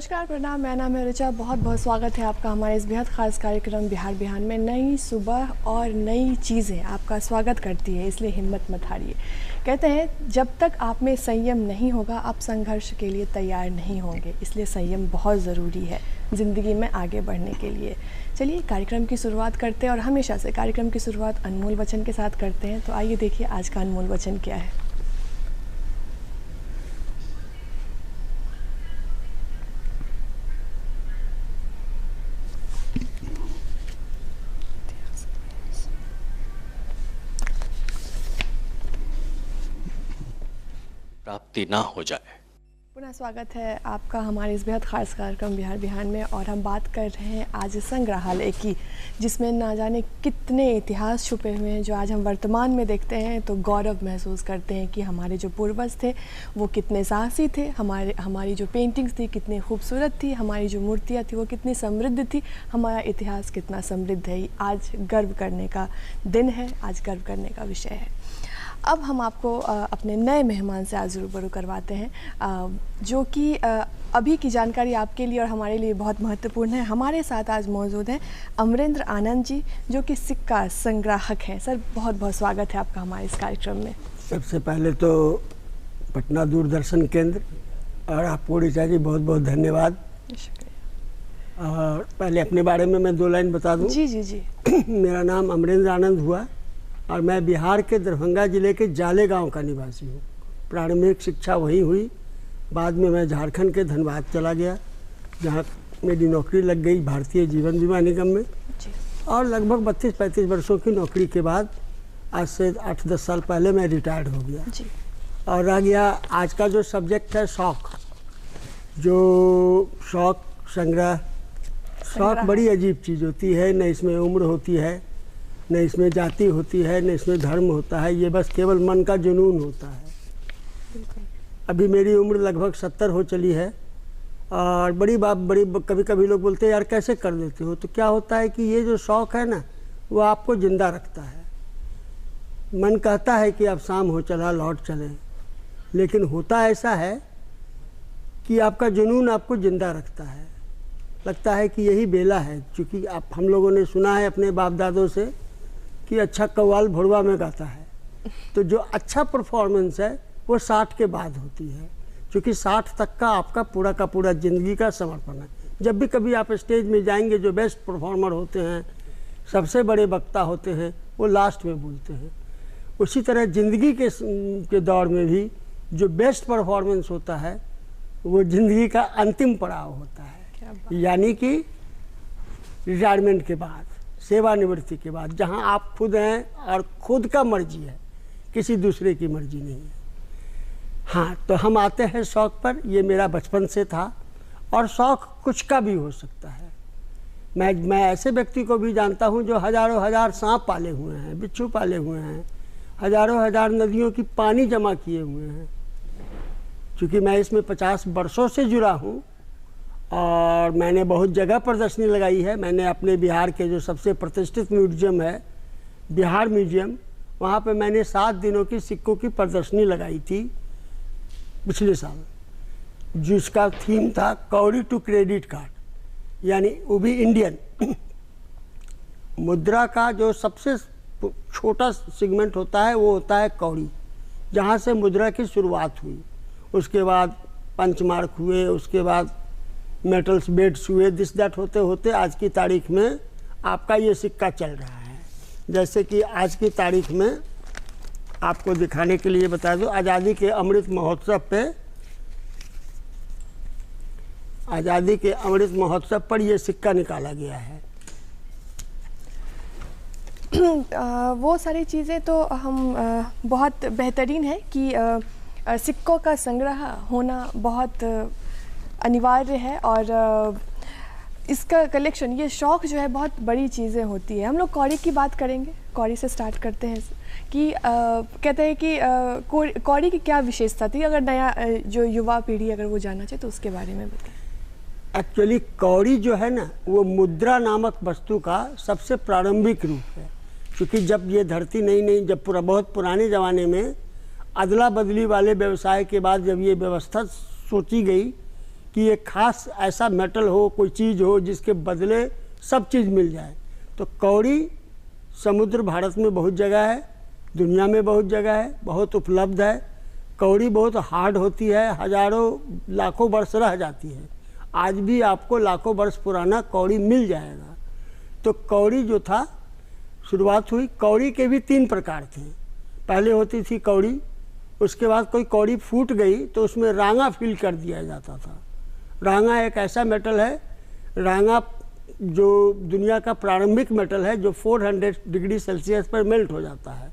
नमस्कार, प्रणाम। मेरा नाम है ऋचा। बहुत बहुत स्वागत है आपका हमारे इस बेहद ख़ास कार्यक्रम बिहार बिहान में। नई सुबह और नई चीज़ें आपका स्वागत करती है, इसलिए हिम्मत मत हारिए। कहते हैं जब तक आप में संयम नहीं होगा आप संघर्ष के लिए तैयार नहीं होंगे, इसलिए संयम बहुत ज़रूरी है ज़िंदगी में आगे बढ़ने के लिए। चलिए कार्यक्रम की शुरुआत करते हैं और हमेशा से कार्यक्रम की शुरुआत अनमोल वचन के साथ करते हैं। तो आइए देखिए आज का अनमोल वचन क्या है। प्राप्ति ना हो जाए। पुनः स्वागत है आपका हमारे इस बेहद ख़ास कार्यक्रम बिहार बिहान में। और हम बात कर रहे हैं आज संग्रहालय की, जिसमें ना जाने कितने इतिहास छुपे हुए हैं जो आज हम वर्तमान में देखते हैं तो गौरव महसूस करते हैं कि हमारे जो पूर्वज थे वो कितने साहसी थे, हमारी जो पेंटिंग्स थी कितनी खूबसूरत थी, हमारी जो मूर्तियाँ थी वो कितनी समृद्ध थी, हमारा इतिहास कितना समृद्ध है। आज गर्व करने का दिन है, आज गर्व करने का विषय है। अब हम आपको अपने नए मेहमान से आज रूबरू करवाते हैं जो कि अभी की जानकारी आपके लिए और हमारे लिए बहुत महत्वपूर्ण है। हमारे साथ आज मौजूद हैं अमरेंद्र आनंद जी, जो कि सिक्का संग्राहक हैं। सर बहुत बहुत स्वागत है आपका हमारे इस कार्यक्रम में। सबसे पहले तो पटना दूरदर्शन केंद्र और आपको ऋचा जी बहुत बहुत धन्यवाद। शुक्रिया। और पहले अपने बारे में मैं 2 लाइन बता दूं। जी जी जी। मेरा नाम अमरेंद्र आनंद हुआ और मैं बिहार के दरभंगा ज़िले के जाले गांव का निवासी हूँ। प्रारंभिक शिक्षा वहीं हुई, बाद में मैं झारखंड के धनबाद चला गया जहाँ मेरी नौकरी लग गई भारतीय जीवन बीमा निगम में। और लगभग 32-35 वर्षों की नौकरी के बाद आज से 8-10 साल पहले मैं रिटायर्ड हो गया जी। और रह गया आज का जो सब्जेक्ट है शौक़। जो शौक़ संग्रह, शौक़ बड़ी अजीब चीज़ होती है। न इसमें उम्र होती है, न इसमें जाति होती है, न इसमें धर्म होता है। ये बस केवल मन का जुनून होता है। अभी मेरी उम्र लगभग 70 हो चली है और बड़ी कभी कभी लोग बोलते हैं यार कैसे कर लेते हो। तो क्या होता है कि ये जो शौक़ है ना वो आपको ज़िंदा रखता है। मन कहता है कि अब शाम हो चला लौट चलें, लेकिन होता ऐसा है कि आपका जुनून आपको ज़िंदा रखता है। लगता है कि यही बेला है। चूँकि आप हम लोगों ने सुना है अपने बाप दादों से कि अच्छा कव्वाल भड़वा में गाता है। तो जो अच्छा परफॉर्मेंस है वो 60 के बाद होती है, क्योंकि 60 तक का आपका पूरा का पूरा ज़िंदगी का समर्पण है। जब भी कभी आप स्टेज में जाएंगे जो बेस्ट परफॉर्मर होते हैं, सबसे बड़े वक्ता होते हैं, वो लास्ट में बोलते हैं। उसी तरह ज़िंदगी के दौर में भी जो बेस्ट परफॉर्मेंस होता है वो ज़िंदगी का अंतिम पड़ाव होता है, यानी कि रिटायरमेंट के बाद, सेवानिवृत्ति के बाद, जहां आप खुद हैं और खुद का मर्जी है, किसी दूसरे की मर्जी नहीं है। हाँ, तो हम आते हैं शौक़ पर। ये मेरा बचपन से था और शौक़ कुछ का भी हो सकता है। मैं ऐसे व्यक्ति को भी जानता हूं जो हज़ारों हज़ार सांप पाले हुए हैं, बिच्छू पाले हुए हैं, हज़ारों हज़ार नदियों की पानी जमा किए हुए हैं। चूँकि मैं इसमें 50 वर्षों से जुड़ा हूँ और मैंने बहुत जगह प्रदर्शनी लगाई है। मैंने अपने बिहार के जो सबसे प्रतिष्ठित म्यूजियम है बिहार म्यूजियम, वहाँ पे मैंने 7 दिनों की सिक्कों की प्रदर्शनी लगाई थी पिछले साल, जिसका थीम था कौड़ी टू क्रेडिट कार्ड, यानी वो भी इंडियन मुद्रा का जो सबसे छोटा सेगमेंट होता है वो होता है कौड़ी, जहाँ से मुद्रा की शुरुआत हुई। उसके बाद पंचमार्क हुए, उसके बाद मेटल्स बेड्स हुए, दिस दैट होते होते आज की तारीख में आपका ये सिक्का चल रहा है। जैसे कि आज की तारीख में आपको दिखाने के लिए बता दूं, आज़ादी के अमृत महोत्सव पर ये सिक्का निकाला गया है। वो सारी चीज़ें तो हम बहुत बेहतरीन है कि सिक्कों का संग्रह होना बहुत अनिवार्य है और इसका कलेक्शन, ये शौक़ जो है बहुत बड़ी चीज़ें होती है। हम लोग कौड़ी की बात करेंगे, कौड़ी से स्टार्ट करते हैं कि कहते हैं कि कौड़ी की क्या विशेषता थी, अगर नया जो युवा पीढ़ी अगर वो जानना चाहे तो उसके बारे में बताएं। एक्चुअली कौड़ी जो है ना वो मुद्रा नामक वस्तु का सबसे प्रारंभिक रूप है। क्योंकि जब ये धरती नई जब बहुत पुराने ज़माने में अदला बदली वाले व्यवसाय के बाद जब ये व्यवस्था सोची गई कि एक खास ऐसा मेटल हो, कोई चीज़ हो जिसके बदले सब चीज़ मिल जाए। तो कौड़ी समुद्र भारत में बहुत जगह है, दुनिया में बहुत जगह है, बहुत उपलब्ध है। कौड़ी बहुत हार्ड होती है, हजारों लाखों वर्ष रह जाती है। आज भी आपको लाखों वर्ष पुराना कौड़ी मिल जाएगा। तो कौड़ी जो था, शुरुआत हुई, कौड़ी के भी 3 प्रकार थे। पहले होती थी कौड़ी, उसके बाद कोई कौड़ी फूट गई तो उसमें रांगा फिल कर दिया जाता था। रांगा एक ऐसा मेटल है, रांगा जो दुनिया का प्रारंभिक मेटल है, जो 400 डिग्री सेल्सियस पर मेल्ट हो जाता है।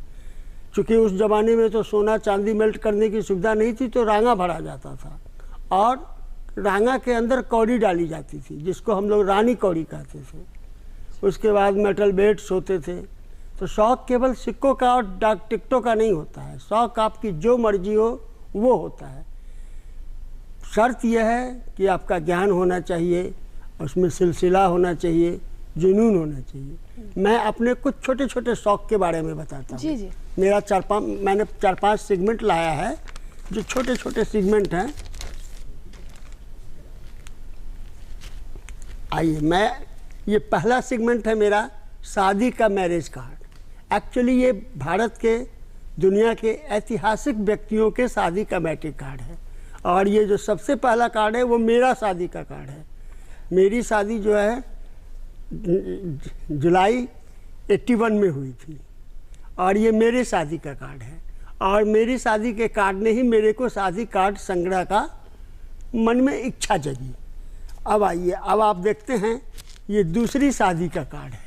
चूँकि उस ज़माने में तो सोना चांदी मेल्ट करने की सुविधा नहीं थी, तो रांगा भरा जाता था और रांगा के अंदर कौड़ी डाली जाती थी, जिसको हम लोग रानी कौड़ी कहते थे। उसके बाद मेटल बेड्स होते थे। तो शौक केवल सिक्कों का और डाक टिकटों का नहीं होता है, शौक आपकी जो मर्जी हो वो होता है। शर्त यह है कि आपका ज्ञान होना चाहिए, उसमें सिलसिला होना चाहिए, जुनून होना चाहिए। मैं अपने कुछ छोटे छोटे शौक के बारे में बताता हूँ। जी जी। मेरा मैंने 4-5 सेगमेंट लाया है, जो छोटे छोटे सेगमेंट हैं। आइए, ये पहला सेगमेंट है मेरा, शादी का मैरिज कार्ड। एक्चुअली ये भारत के, दुनिया के ऐतिहासिक व्यक्तियों के शादी का मैरिज कार्ड है। और ये जो सबसे पहला कार्ड है वो मेरा शादी का कार्ड है। मेरी शादी जो है जुलाई 81 में हुई थी, और ये मेरे शादी का कार्ड है। और मेरी शादी के कार्ड ने ही मेरे को शादी कार्ड संग्रह का मन में इच्छा जगी। अब आइए, अब आप देखते हैं, ये दूसरी शादी का कार्ड है।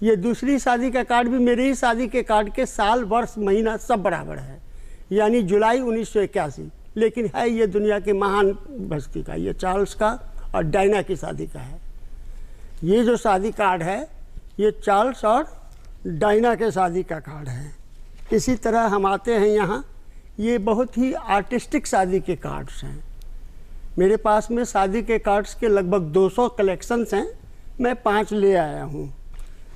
ये दूसरी शादी का कार्ड भी मेरे ही शादी के कार्ड के साल, वर्ष, महीना सब बराबर है, यानी जुलाई 1981। लेकिन है ये दुनिया के महान हस्ती का, ये चार्ल्स का और डायना की शादी का है। ये जो शादी कार्ड है, ये चार्ल्स और डायना के शादी का कार्ड है। इसी तरह हम आते हैं यहाँ, ये बहुत ही आर्टिस्टिक शादी के कार्ड्स हैं। मेरे पास में शादी के कार्ड्स के लगभग 200 कलेक्शंस हैं। मैं 5 ले आया हूँ।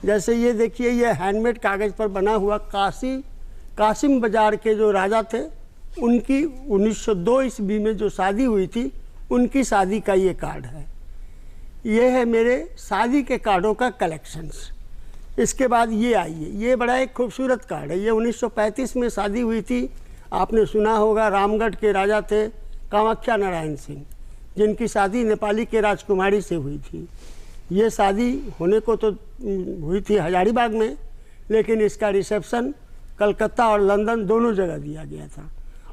जैसे ये देखिए, ये हैंडमेड कागज़ पर बना हुआ कासिम बाज़ार के जो राजा थे, उनकी 1902 ईस्वी में जो शादी हुई थी, उनकी शादी का ये कार्ड है। ये है मेरे शादी के कार्डों का कलेक्शंस। इसके बाद ये आइए, ये बड़ा एक खूबसूरत कार्ड है। ये 1935 में शादी हुई थी। आपने सुना होगा, रामगढ़ के राजा थे कामाख्या नारायण सिंह, जिनकी शादी नेपाली के राजकुमारी से हुई थी। ये शादी होने को तो हुई थी हजारीबाग में, लेकिन इसका रिसेप्शन कलकत्ता और लंदन दोनों जगह दिया गया था।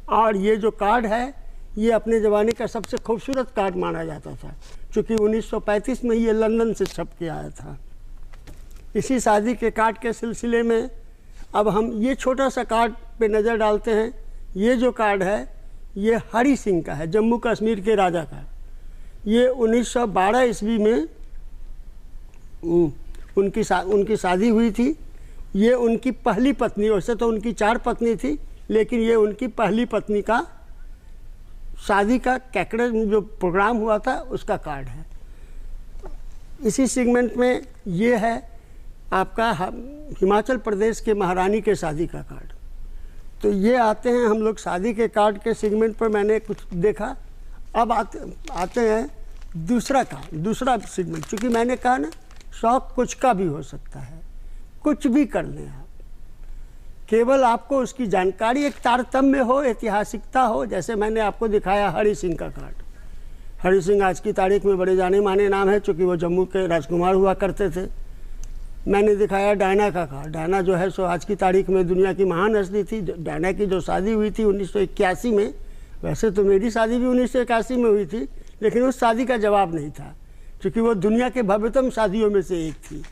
और ये जो कार्ड है, ये अपने ज़माने का सबसे खूबसूरत कार्ड माना जाता था, क्योंकि 1935 में ये लंदन से छप के आया था। इसी शादी के कार्ड के सिलसिले में अब हम ये छोटा सा कार्ड पे नज़र डालते हैं। ये जो कार्ड है, ये हरि सिंह का है, जम्मू कश्मीर के राजा का। ये 1912 ईस्वी में उनकी शादी हुई थी। ये उनकी पहली पत्नी, वैसे तो उनकी 4 पत्नी थी, लेकिन ये उनकी पहली पत्नी का शादी का कैकड़े जो प्रोग्राम हुआ था, उसका कार्ड है। इसी सेगमेंट में ये है आपका हिमाचल प्रदेश के महारानी के शादी का कार्ड। तो ये आते हैं हम लोग शादी के कार्ड के सेगमेंट पर, मैंने कुछ देखा। अब आते हैं दूसरा सेगमेंट। चूँकि मैंने कहा ना, शौक कुछ का भी हो सकता है, कुछ भी कर लें आप, केवल आपको उसकी जानकारी, एक तारतम्य हो, ऐतिहासिकता हो। जैसे मैंने आपको दिखाया हरि सिंह का कार्ड। हरि सिंह आज की तारीख में बड़े जाने माने नाम है, चूँकि वो जम्मू के राजकुमार हुआ करते थे। मैंने दिखाया डायना का कार्ड। डायना जो है सो आज की तारीख में दुनिया की महान हस्ती थी। डायना की जो शादी हुई थी 1981 में, वैसे तो मेरी शादी भी 1981 में हुई थी, लेकिन उस शादी का जवाब नहीं था, क्योंकि वो दुनिया के भव्यतम शादियों में से एक थी।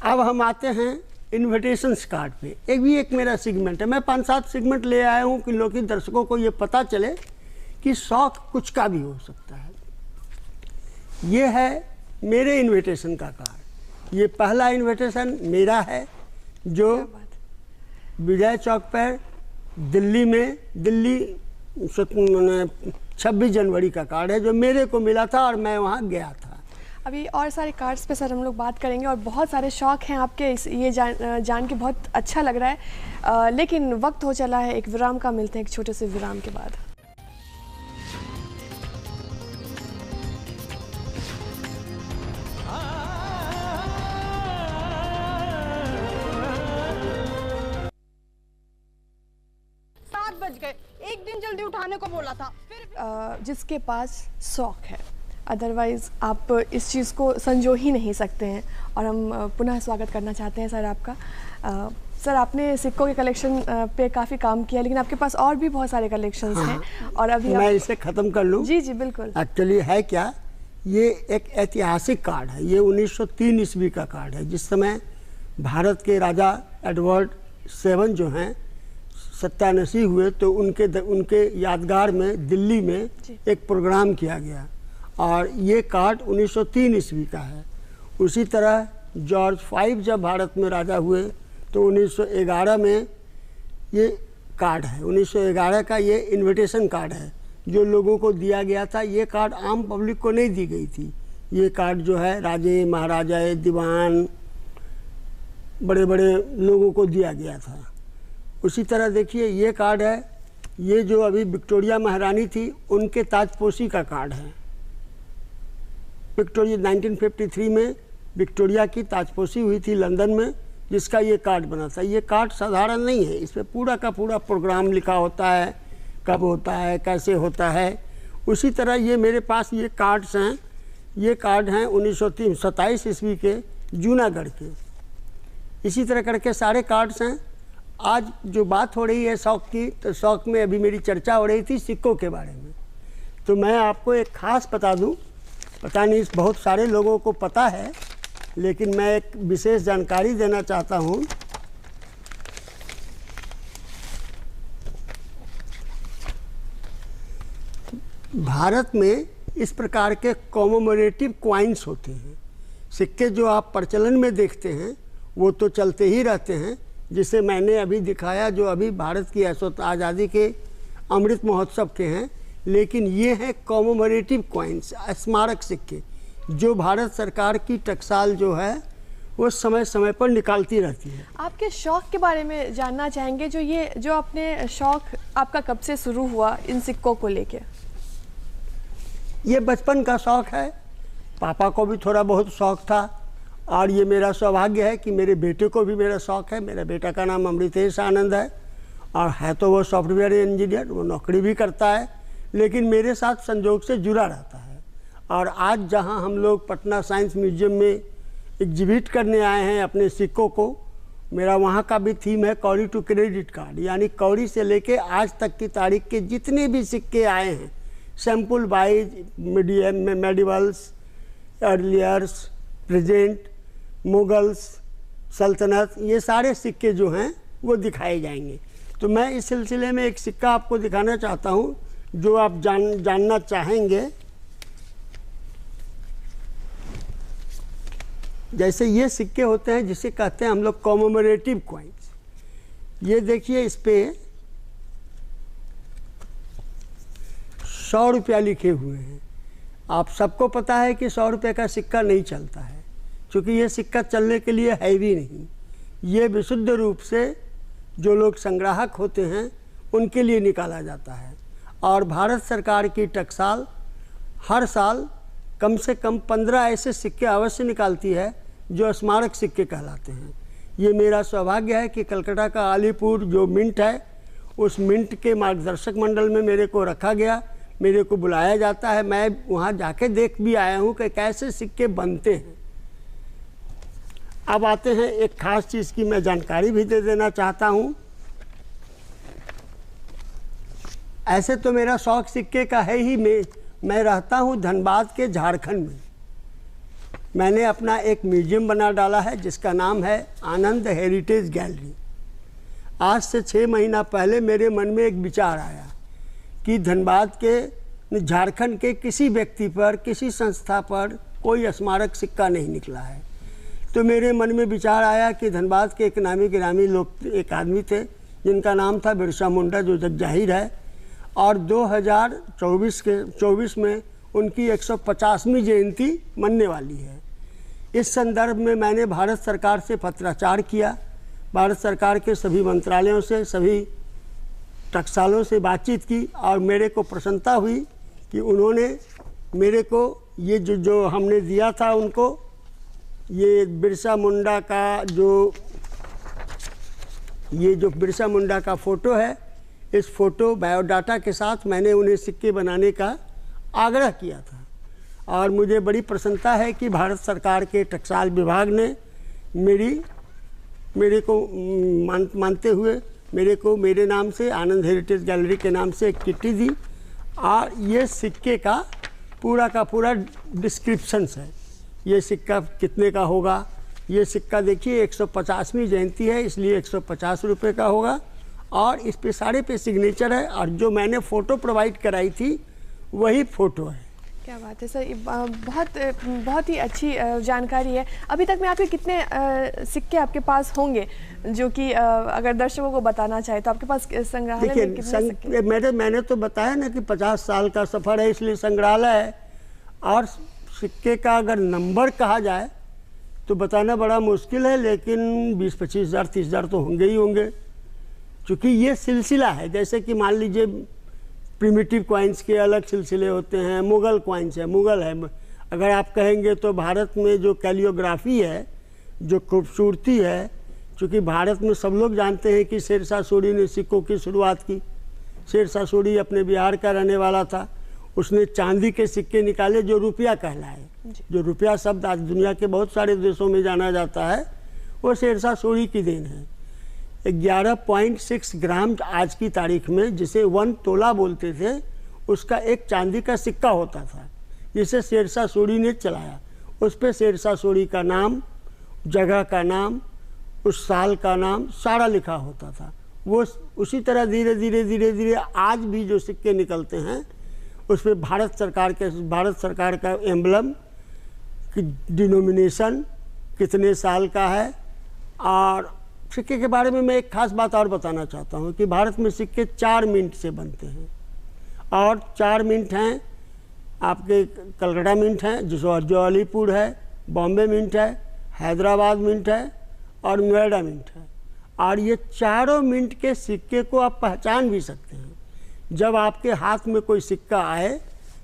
अब हम आते हैं इन्विटेशंस कार्ड पे। एक मेरा सेगमेंट है। मैं 5-7 सेगमेंट ले आया हूँ कि लोग, दर्शकों को ये पता चले कि शौक कुछ का भी हो सकता है। ये है मेरे इन्विटेशन का कार्ड। ये पहला इन्विटेशन मेरा है, जो विजय चौक पर दिल्ली में 26 जनवरी का कार्ड है, जो मेरे को मिला था और मैं वहाँ गया था। अभी और सारे कार्ड्स पे सर हम लोग बात करेंगे, और बहुत सारे शौक हैं आपके, ये जान के बहुत अच्छा लग रहा है। लेकिन वक्त हो चला है एक विराम का। मिलते हैं एक छोटे से विराम के बाद। एक दिन जल्दी उठाने को बोला था। फिर जिसके पास शौक है, अदरवाइज़ आप इस चीज़ को संजो ही नहीं सकते हैं। और हम पुनः स्वागत करना चाहते हैं सर आपका। सर, आपने सिक्कों के कलेक्शन पे काफ़ी काम किया, लेकिन आपके पास और भी बहुत सारे कलेक्शंस हैं। और अभी मैं इसे ख़त्म कर लूँ? जी जी बिल्कुल। एक्चुअली है क्या, ये एक ऐतिहासिक कार्ड है। ये 1903 ईस्वी का कार्ड है, जिस समय भारत के राजा एडवर्ड 7 जो हैं सत्यानशी हुए, तो उनके यादगार में दिल्ली में एक प्रोग्राम किया गया और ये कार्ड 1903 ईस्वी का है। उसी तरह जॉर्ज 5 जब भारत में राजा हुए तो 1911 में ये कार्ड है। 1911 का ये इनविटेशन कार्ड है जो लोगों को दिया गया था। ये कार्ड आम पब्लिक को नहीं दी गई थी। ये कार्ड जो है राजे महाराजा दीवान बड़े बड़े लोगों को दिया गया था। उसी तरह देखिए ये कार्ड है, ये जो अभी विक्टोरिया महारानी थी उनके ताजपोशी का कार्ड है। विक्टोरिया 1953 में विक्टोरिया की ताजपोशी हुई थी लंदन में, जिसका ये कार्ड बना था। ये कार्ड साधारण नहीं है, इस पर पूरा का पूरा प्रोग्राम लिखा होता है, कब होता है, कैसे होता है। उसी तरह ये मेरे पास ये कार्ड्स हैं। ये कार्ड हैं 1927 ईस्वी के जूनागढ़ के। इसी तरह करके सारे कार्ड्स हैं। आज जो बात हो रही है शौक की, तो शौक में अभी मेरी चर्चा हो रही थी सिक्कों के बारे में। तो मैं आपको एक ख़ास बता दूं, पता नहीं बहुत सारे लोगों को पता है, लेकिन मैं एक विशेष जानकारी देना चाहता हूं। भारत में इस प्रकार के कॉमेमोरेटिव कॉइन्स होते हैं। सिक्के जो आप प्रचलन में देखते हैं वो तो चलते ही रहते हैं, जिसे मैंने अभी दिखाया, जो अभी भारत की आज़ादी के अमृत महोत्सव के हैं। लेकिन ये हैं कॉमेमोरेटिव कॉइन्स, स्मारक सिक्के, जो भारत सरकार की टकसाल जो है वो समय समय पर निकालती रहती है। आपके शौक के बारे में जानना चाहेंगे, जो अपने शौक आपका कब से शुरू हुआ इन सिक्कों को लेके? ये बचपन का शौक है। पापा को भी थोड़ा बहुत शौक था और ये मेरा सौभाग्य है कि मेरे बेटे को भी मेरा शौक है। मेरा बेटा का नाम अमृतेश आनंद है और है तो वो सॉफ्टवेयर इंजीनियर, वो नौकरी भी करता है, लेकिन मेरे साथ संजोग से जुड़ा रहता है। और आज जहां हम लोग पटना साइंस म्यूजियम में एग्जिबिट करने आए हैं अपने सिक्कों को, मेरा वहां का भी थीम है कौड़ी टू क्रेडिट कार्ड, यानी कौड़ी से लेके आज तक की तारीख के जितने भी सिक्के आए हैं, सैम्पल वाइज, मेडिवल्स, अर्लियर्स, प्रेजेंट, मुगल्स, सल्तनत, ये सारे सिक्के जो हैं वो दिखाए जाएंगे। तो मैं इस सिलसिले में एक सिक्का आपको दिखाना चाहता हूँ जो आप जानना चाहेंगे। जैसे ये सिक्के होते हैं जिसे कहते हैं हम लोग कॉमेमोरेटिव कॉइन्स। ये देखिए, इस पे 100 रुपया लिखे हुए हैं। आप सबको पता है कि 100 रुपये का सिक्का नहीं चलता है, क्योंकि ये सिक्का चलने के लिए है भी नहीं। ये विशुद्ध रूप से जो लोग संग्राहक होते हैं उनके लिए निकाला जाता है। और भारत सरकार की टकसाल हर साल कम से कम 15 ऐसे सिक्के अवश्य निकालती है जो स्मारक सिक्के कहलाते हैं। ये मेरा सौभाग्य है कि कलकत्ता का अलीपुर जो मिंट है, उस मिंट के मार्गदर्शक मंडल में मेरे को रखा गया, मेरे को बुलाया जाता है। मैं वहाँ जाके देख भी आया हूँ कि कैसे सिक्के बनते हैं। अब आते हैं एक खास चीज़ की मैं जानकारी भी दे देना चाहता हूँ। ऐसे तो मेरा शौक सिक्के का है ही। मैं रहता हूँ धनबाद के झारखंड में। मैंने अपना एक म्यूजियम बना डाला है जिसका नाम है आनंद हेरिटेज गैलरी। आज से 6 महीना पहले मेरे मन में एक विचार आया कि धनबाद के, झारखंड के किसी व्यक्ति पर, किसी संस्था पर कोई स्मारक सिक्का नहीं निकला है। तो मेरे मन में विचार आया कि धनबाद के एक नामी गिरामी लोग, एक आदमी थे जिनका नाम था बिरसा मुंडा, जो जग जाहिर है, और 2024 में उनकी 150वीं जयंती मनने वाली है। इस संदर्भ में मैंने भारत सरकार से पत्राचार किया। भारत सरकार के सभी मंत्रालयों से, सभी टकसालों से बातचीत की और मेरे को प्रसन्नता हुई कि उन्होंने मेरे को ये जो हमने दिया था उनको, ये बिरसा मुंडा का जो बिरसा मुंडा का फ़ोटो है, इस फोटो बायोडाटा के साथ मैंने उन्हें सिक्के बनाने का आग्रह किया था। और मुझे बड़ी प्रसन्नता है कि भारत सरकार के टकसाल विभाग ने मेरे को मानते हुए मेरे नाम से आनंद हेरिटेज गैलरी के नाम से एक किट्टी दी और ये सिक्के का पूरा डिस्क्रिप्शंस है। ये सिक्का कितने का होगा, ये सिक्का देखिए 150वीं जयंती है इसलिए 150 रुपये का होगा और इस पे सारे पे सिग्नेचर है और जो मैंने फ़ोटो प्रोवाइड कराई थी वही फ़ोटो है। क्या बात है सर, ये बहुत ही अच्छी जानकारी है। अभी तक में आपके कितने सिक्के आपके पास होंगे जो कि अगर दर्शकों को बताना चाहे तो आपके पास संग्रहालय में कितने सिक्के? मैंने तो बताया ना कि 50 साल का सफ़र है इसलिए संग्रहालय है। और सिक्के का अगर नंबर कहा जाए तो बताना बड़ा मुश्किल है, लेकिन 20-25 हज़ार 30 हज़ार तो होंगे ही होंगे, क्योंकि ये सिलसिला है। जैसे कि मान लीजिए प्रिमिटिव कॉइन्स के अलग सिलसिले होते हैं, मुग़ल कॉइन्स है, मुग़ल है। अगर आप कहेंगे तो भारत में जो कैलियोग्राफी है, जो खूबसूरती है, क्योंकि भारत में सब लोग जानते हैं कि शेरशाह सूरी ने सिक्कों की शुरुआत की। शेरशाह सूरी अपने बिहार का रहने वाला था। उसने चांदी के सिक्के निकाले जो रुपया कहलाए। जो रुपया शब्द आज दुनिया के बहुत सारे देशों में जाना जाता है, वो शेरशाह सूरी की देन है। 11.6 ग्राम आज की तारीख में, जिसे 1 तोला बोलते थे, उसका एक चांदी का सिक्का होता था जिसे शेरशाह सूरी ने चलाया। उस पर शेरशाह सूरी का नाम, जगह का नाम, उस साल का नाम सारा लिखा होता था। वो उसी तरह धीरे धीरे आज भी जो सिक्के निकलते हैं उस पर भारत सरकार का एम्बलम, डिनोमिनेशन, कितने साल का है। और सिक्के के बारे में मैं एक खास बात और बताना चाहता हूँ कि भारत में सिक्के 4 मिंट से बनते हैं और 4 मिंट हैं आपके कलकत्ता मिंट हैं, जो अलीपुर है, बॉम्बे मिंट है, हैदराबाद मिंट है और नोएडा मिंट है। और ये चारों मिंट के सिक्के को आप पहचान भी सकते हैं। जब आपके हाथ में कोई सिक्का आए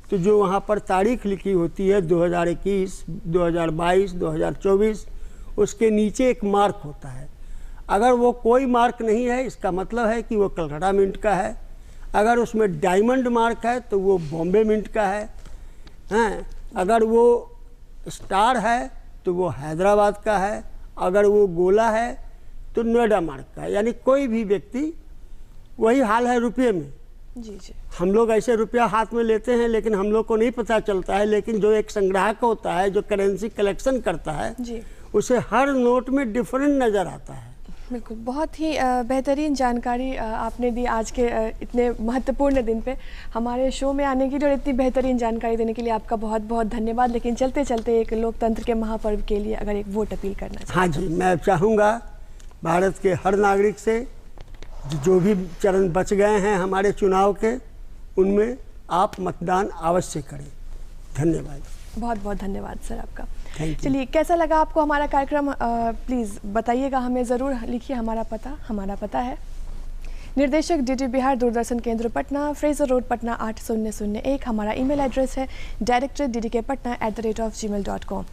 तो जो वहाँ पर तारीख लिखी होती है 2021, 2022, 2024, उसके नीचे एक मार्क होता है। अगर वो कोई मार्क नहीं है इसका मतलब है कि वो कलकत्ता मिंट का है। अगर उसमें डायमंड मार्क है तो वो बॉम्बे मिंट का है। अगर वो स्टार है तो वो हैदराबाद का है। अगर वो गोला है तो नोएडा मार्क का है। यानी कोई भी व्यक्ति, वही हाल है रुपये में। जी। हम लोग ऐसे रुपया हाथ में लेते हैं लेकिन हम लोग को नहीं पता चलता है, लेकिन जो एक संग्राहक होता है, जो करेंसी कलेक्शन करता है, उसे हर नोट में डिफरेंट नज़र आता है। बिल्कुल, बहुत ही बेहतरीन जानकारी आपने दी आज के इतने महत्वपूर्ण दिन पे हमारे शो में आने के लिए और इतनी बेहतरीन जानकारी देने के लिए आपका बहुत बहुत धन्यवाद। लेकिन चलते चलते एक लोकतंत्र के महापर्व के लिए अगर एक वोट अपील करना चाहिए। हाँ जी, मैं चाहूँगा भारत के हर नागरिक से, जो भी चरण बच गए हैं हमारे चुनाव के, उनमें आप मतदान अवश्य करें। धन्यवाद। बहुत बहुत धन्यवाद सर आपका। चलिए, कैसा लगा आपको हमारा कार्यक्रम? प्लीज़ बताइएगा हमें, ज़रूर लिखिए। हमारा पता है निर्देशक DD बिहार, दूरदर्शन केंद्र पटना, फ्रेजर रोड, पटना 8001। हमारा ईमेल एड्रेस है director@ddkpatna@gmail.com।